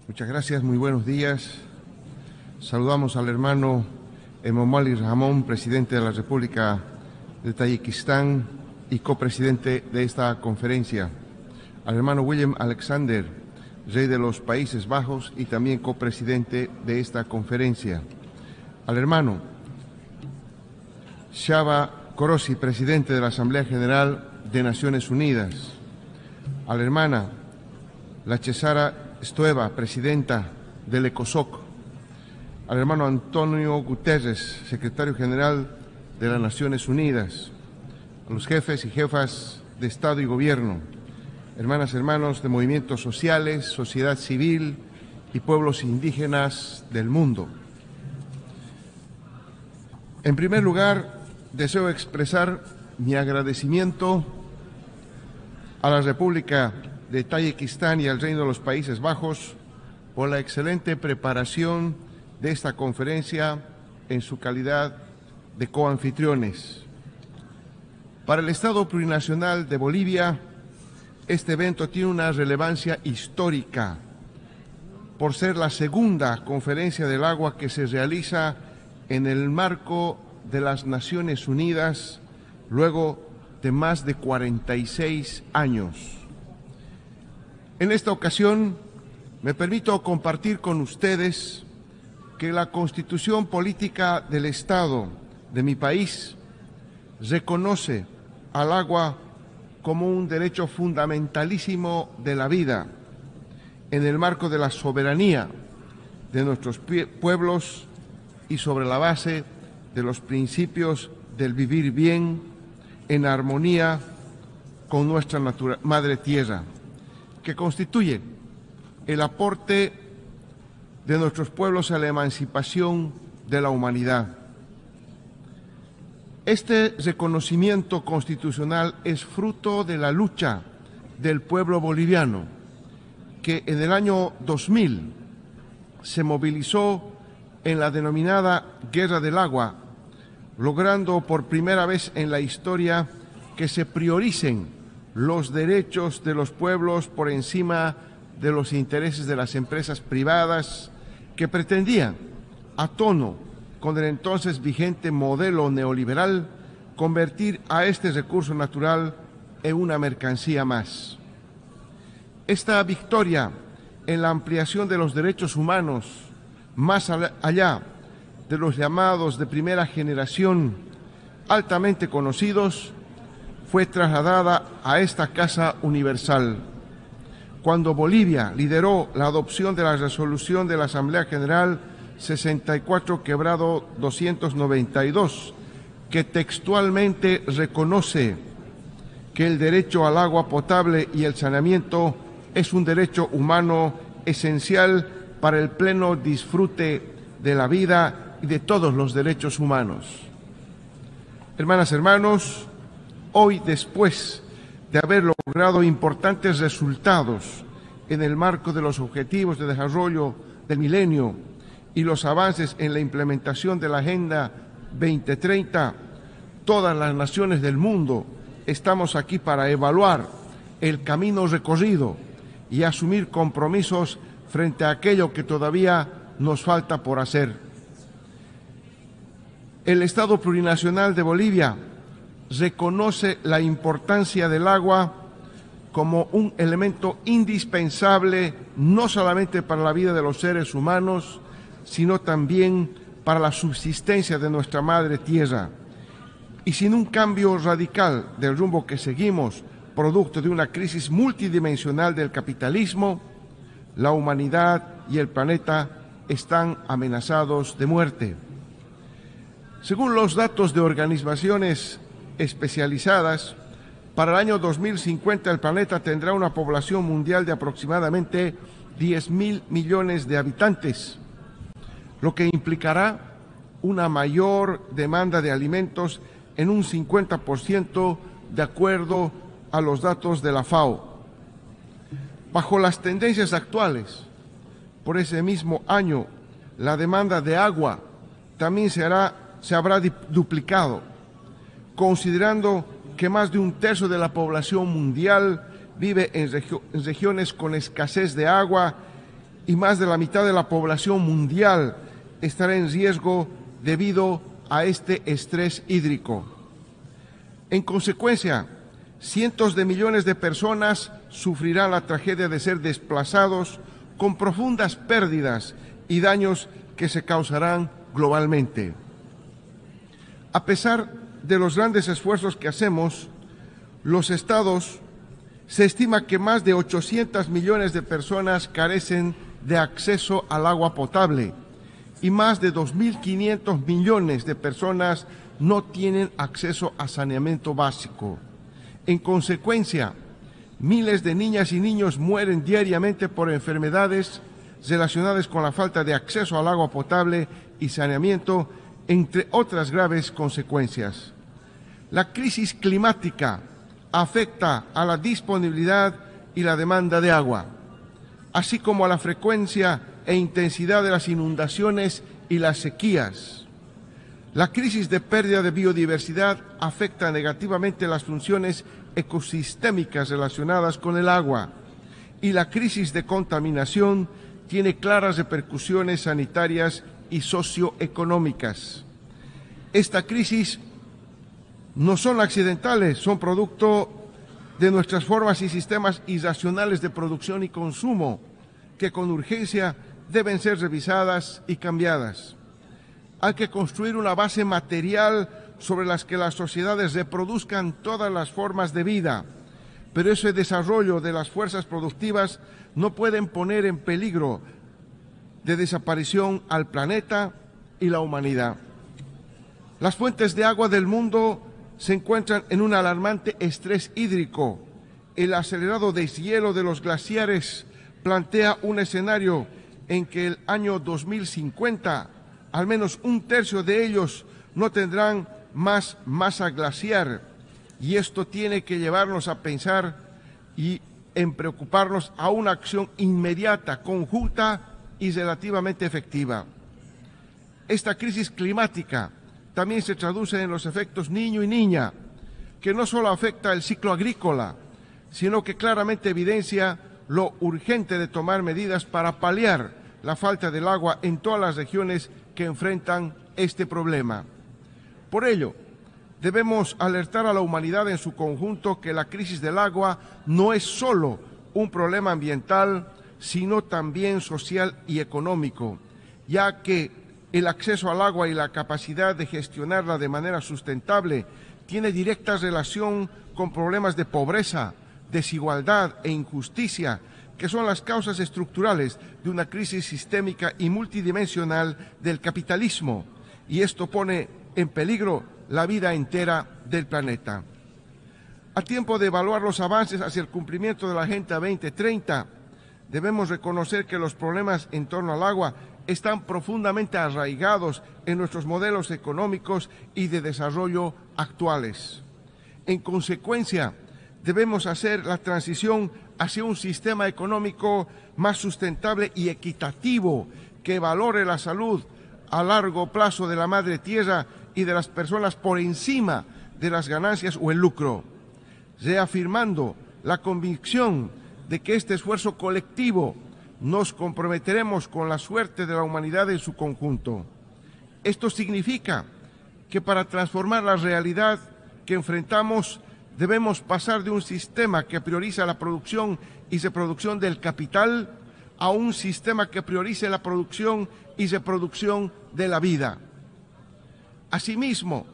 Muchas gracias, muy buenos días. Saludamos al hermano Emomali Rahmon, presidente de la República de Tayikistán y copresidente de esta conferencia. Al hermano Willem Alexander, rey de los Países Bajos y también copresidente de esta conferencia. Al hermano Shaba Korosi, presidente de la Asamblea General de Naciones Unidas. A la hermana Lachesara Stoeva, presidenta del ECOSOC, al hermano Antonio Guterres, secretario general de las Naciones Unidas, a los jefes y jefas de Estado y Gobierno, hermanas y hermanos de movimientos sociales, sociedad civil y pueblos indígenas del mundo. En primer lugar, deseo expresar mi agradecimiento a la República de Tayikistán y al Reino de los Países Bajos por la excelente preparación de esta conferencia en su calidad de coanfitriones. Para el Estado Plurinacional de Bolivia, este evento tiene una relevancia histórica por ser la segunda conferencia del agua que se realiza en el marco de las Naciones Unidas luego de más de 46 años. En esta ocasión, me permito compartir con ustedes que la Constitución Política del Estado de mi país reconoce al agua como un derecho fundamentalísimo de la vida en el marco de la soberanía de nuestros pueblos y sobre la base de los principios del vivir bien en armonía con nuestra madre tierra, que constituye el aporte de nuestros pueblos a la emancipación de la humanidad. Este reconocimiento constitucional es fruto de la lucha del pueblo boliviano, que en el año 2000 se movilizó en la denominada Guerra del Agua, logrando por primera vez en la historia que se prioricen los derechos de los pueblos por encima de los intereses de las empresas privadas que pretendían, a tono con el entonces vigente modelo neoliberal, convertir a este recurso natural en una mercancía más. Esta victoria en la ampliación de los derechos humanos, más allá de los llamados de primera generación, altamente conocidos, fue trasladada a esta Casa Universal, cuando Bolivia lideró la adopción de la resolución de la Asamblea General 64/292, que textualmente reconoce que el derecho al agua potable y el saneamiento es un derecho humano esencial para el pleno disfrute de la vida y de todos los derechos humanos. Hermanas, hermanos, hoy, después de haber logrado importantes resultados en el marco de los Objetivos de Desarrollo del Milenio y los avances en la implementación de la Agenda 2030, todas las naciones del mundo estamos aquí para evaluar el camino recorrido y asumir compromisos frente a aquello que todavía nos falta por hacer. El Estado Plurinacional de Bolivia reconoce la importancia del agua como un elemento indispensable no solamente para la vida de los seres humanos, sino también para la subsistencia de nuestra madre tierra. Y sin un cambio radical del rumbo que seguimos, producto de una crisis multidimensional del capitalismo, la humanidad y el planeta están amenazados de muerte. Según los datos de organizaciones especializadas, para el año 2050 el planeta tendrá una población mundial de aproximadamente 10.000 millones de habitantes, lo que implicará una mayor demanda de alimentos en un 50% de acuerdo a los datos de la FAO. Bajo las tendencias actuales, por ese mismo año, la demanda de agua también se habrá duplicado, considerando que más de un tercio de la población mundial vive en regiones con escasez de agua y más de la mitad de la población mundial estará en riesgo debido a este estrés hídrico. En consecuencia, cientos de millones de personas sufrirán la tragedia de ser desplazados con profundas pérdidas y daños que se causarán globalmente. A pesar de los grandes esfuerzos que hacemos, los estados, se estima que más de 800 millones de personas carecen de acceso al agua potable y más de 2.500 millones de personas no tienen acceso a saneamiento básico. En consecuencia, miles de niñas y niños mueren diariamente por enfermedades relacionadas con la falta de acceso al agua potable y saneamiento, entre otras graves consecuencias. La crisis climática afecta a la disponibilidad y la demanda de agua, así como a la frecuencia e intensidad de las inundaciones y las sequías. La crisis de pérdida de biodiversidad afecta negativamente las funciones ecosistémicas relacionadas con el agua, y la crisis de contaminación tiene claras repercusiones sanitarias y socioeconómicas. Esta crisis no son accidentales, son producto de nuestras formas y sistemas irracionales de producción y consumo, que con urgencia deben ser revisadas y cambiadas. Hay que construir una base material sobre las que las sociedades reproduzcan todas las formas de vida, pero ese desarrollo de las fuerzas productivas no pueden poner en peligro de desaparición al planeta y la humanidad. Las fuentes de agua del mundo se encuentran en un alarmante estrés hídrico. El acelerado deshielo de los glaciares plantea un escenario en que el año 2050, al menos un tercio de ellos no tendrán más masa glaciar, y esto tiene que llevarnos a pensar y en preocuparnos a una acción inmediata, conjunta y relativamente efectiva. Esta crisis climática también se traduce en los efectos niño y niña, que no solo afecta el ciclo agrícola, sino que claramente evidencia lo urgente de tomar medidas para paliar la falta del agua en todas las regiones que enfrentan este problema. Por ello, debemos alertar a la humanidad en su conjunto que la crisis del agua no es solo un problema ambiental, sino también social y económico, ya que el acceso al agua y la capacidad de gestionarla de manera sustentable tiene directa relación con problemas de pobreza, desigualdad e injusticia, que son las causas estructurales de una crisis sistémica y multidimensional del capitalismo, y esto pone en peligro la vida entera del planeta. A tiempo de evaluar los avances hacia el cumplimiento de la Agenda 2030, debemos reconocer que los problemas en torno al agua están profundamente arraigados en nuestros modelos económicos y de desarrollo actuales. En consecuencia, debemos hacer la transición hacia un sistema económico más sustentable y equitativo que valore la salud a largo plazo de la madre tierra y de las personas por encima de las ganancias o el lucro, reafirmando la convicción de que este esfuerzo colectivo nos comprometeremos con la suerte de la humanidad en su conjunto. Esto significa que para transformar la realidad que enfrentamos debemos pasar de un sistema que prioriza la producción y reproducción del capital a un sistema que priorice la producción y reproducción de la vida. Asimismo,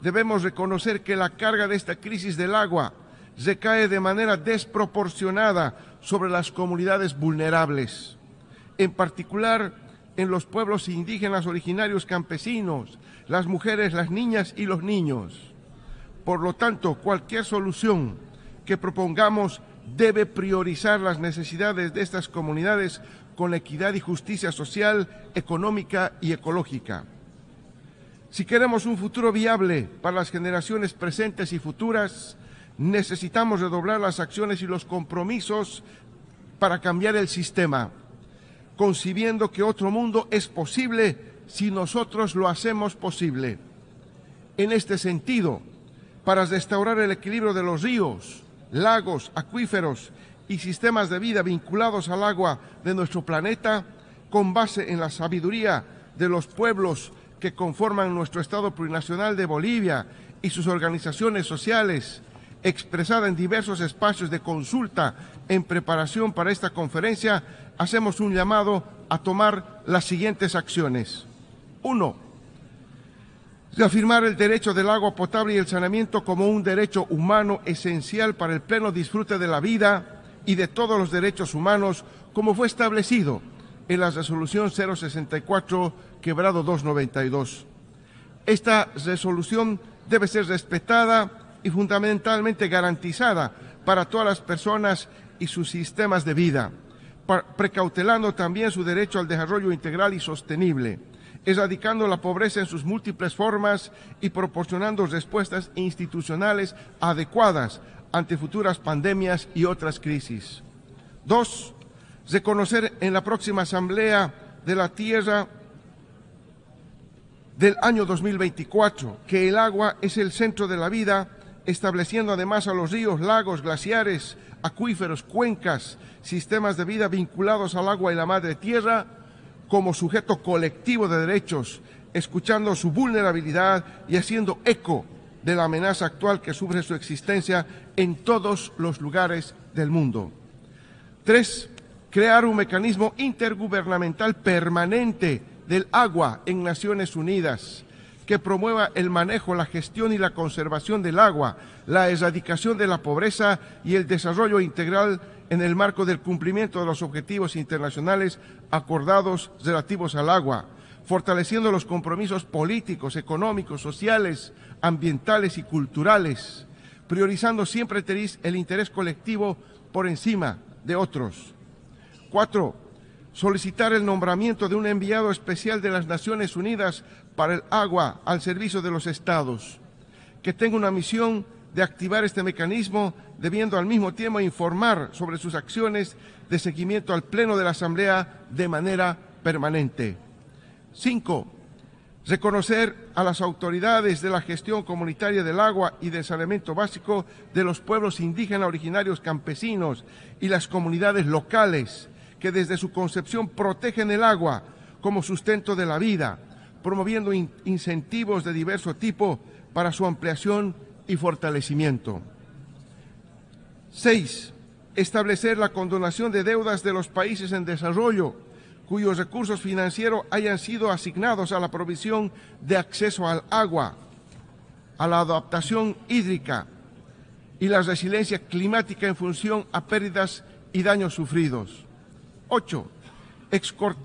debemos reconocer que la carga de esta crisis del agua recae de manera desproporcionada sobre las comunidades vulnerables, en particular en los pueblos indígenas originarios campesinos, las mujeres, las niñas y los niños. Por lo tanto, cualquier solución que propongamos debe priorizar las necesidades de estas comunidades con equidad y justicia social, económica y ecológica. Si queremos un futuro viable para las generaciones presentes y futuras, necesitamos redoblar las acciones y los compromisos para cambiar el sistema, concibiendo que otro mundo es posible si nosotros lo hacemos posible. En este sentido, para restaurar el equilibrio de los ríos, lagos, acuíferos y sistemas de vida vinculados al agua de nuestro planeta, con base en la sabiduría de los pueblos que conforman nuestro Estado plurinacional de Bolivia y sus organizaciones sociales, expresada en diversos espacios de consulta en preparación para esta conferencia, hacemos un llamado a tomar las siguientes acciones. 1. Reafirmar el derecho del agua potable y el saneamiento como un derecho humano esencial para el pleno disfrute de la vida y de todos los derechos humanos, como fue establecido en la resolución 064/292. Esta resolución debe ser respetada y fundamentalmente garantizada para todas las personas y sus sistemas de vida, precautelando también su derecho al desarrollo integral y sostenible, erradicando la pobreza en sus múltiples formas y proporcionando respuestas institucionales adecuadas ante futuras pandemias y otras crisis. 2. Reconocer en la próxima Asamblea de la Tierra del año 2024 que el agua es el centro de la vida, estableciendo además a los ríos, lagos, glaciares, acuíferos, cuencas, sistemas de vida vinculados al agua y la madre tierra como sujeto colectivo de derechos, escuchando su vulnerabilidad y haciendo eco de la amenaza actual que sufre su existencia en todos los lugares del mundo. 3. Crear un mecanismo intergubernamental permanente del agua en Naciones Unidas que promueva el manejo, la gestión y la conservación del agua, la erradicación de la pobreza y el desarrollo integral en el marco del cumplimiento de los objetivos internacionales acordados relativos al agua, fortaleciendo los compromisos políticos, económicos, sociales, ambientales y culturales, priorizando siempre el interés colectivo por encima de otros. 4. Solicitar el nombramiento de un enviado especial de las Naciones Unidas para el agua al servicio de los Estados, que tenga una misión de activar este mecanismo, debiendo al mismo tiempo informar sobre sus acciones de seguimiento al Pleno de la Asamblea de manera permanente. 5. Reconocer a las autoridades de la gestión comunitaria del agua y del saneamiento básico de los pueblos indígenas originarios campesinos y las comunidades locales, que desde su concepción protegen el agua como sustento de la vida, promoviendo incentivos de diverso tipo para su ampliación y fortalecimiento. 6. Establecer la condonación de deudas de los países en desarrollo, cuyos recursos financieros hayan sido asignados a la provisión de acceso al agua, a la adaptación hídrica y la resiliencia climática en función a pérdidas y daños sufridos. 8.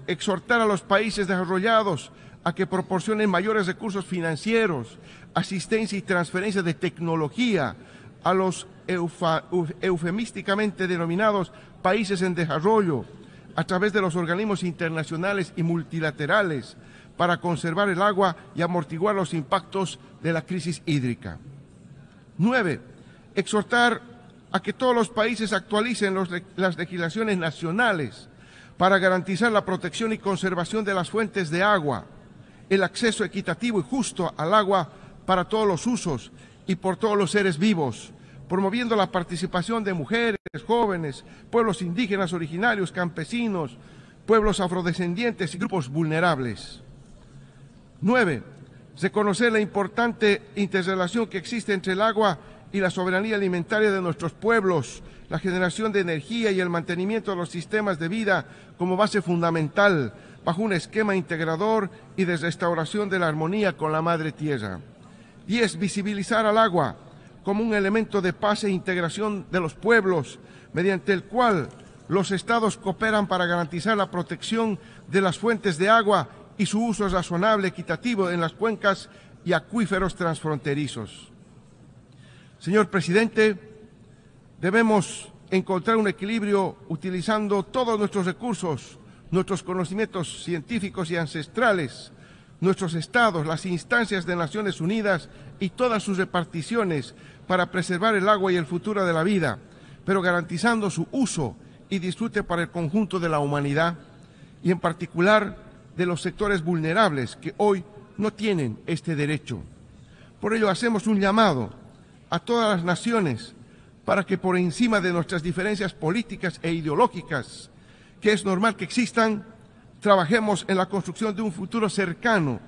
Exhortar a los países desarrollados a que proporcionen mayores recursos financieros, asistencia y transferencia de tecnología a los eufemísticamente denominados países en desarrollo a través de los organismos internacionales y multilaterales para conservar el agua y amortiguar los impactos de la crisis hídrica. 9. Exhortar a que todos los países actualicen las legislaciones nacionales para garantizar la protección y conservación de las fuentes de agua, el acceso equitativo y justo al agua para todos los usos y por todos los seres vivos, promoviendo la participación de mujeres, jóvenes, pueblos indígenas originarios, campesinos, pueblos afrodescendientes y grupos vulnerables. 9. Reconocer la importante interrelación que existe entre el agua y la soberanía alimentaria de nuestros pueblos, la generación de energía y el mantenimiento de los sistemas de vida como base fundamental bajo un esquema integrador y de restauración de la armonía con la madre tierra. 10. Visibilizar al agua como un elemento de paz e integración de los pueblos, mediante el cual los estados cooperan para garantizar la protección de las fuentes de agua y su uso razonable, equitativo en las cuencas y acuíferos transfronterizos. Señor presidente, debemos encontrar un equilibrio utilizando todos nuestros recursos, nuestros conocimientos científicos y ancestrales, nuestros estados, las instancias de Naciones Unidas y todas sus reparticiones para preservar el agua y el futuro de la vida, pero garantizando su uso y disfrute para el conjunto de la humanidad y en particular de los sectores vulnerables que hoy no tienen este derecho. Por ello hacemos un llamado a todas las naciones para que por encima de nuestras diferencias políticas e ideológicas, que es normal que existan, trabajemos en la construcción de un futuro cercano,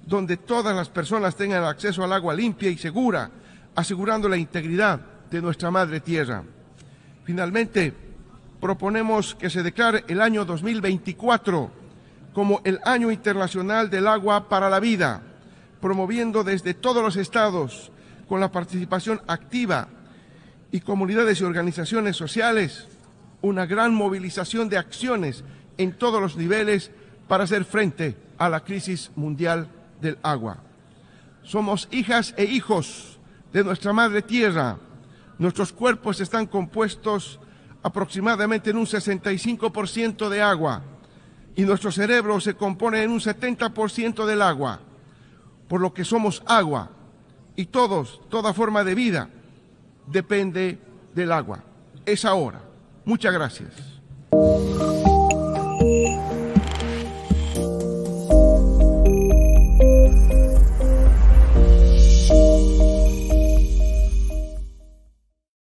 donde todas las personas tengan acceso al agua limpia y segura, asegurando la integridad de nuestra madre tierra. Finalmente, proponemos que se declare el año 2024 como el Año Internacional del Agua para la Vida, promoviendo desde todos los estados, con la participación activa y comunidades y organizaciones sociales, una gran movilización de acciones en todos los niveles para hacer frente a la crisis mundial del agua. Somos hijas e hijos de nuestra madre tierra. Nuestros cuerpos están compuestos aproximadamente en un 65% de agua y nuestro cerebro se compone en un 70% del agua, por lo que somos agua y toda forma de vida depende del agua. Es ahora. Muchas gracias.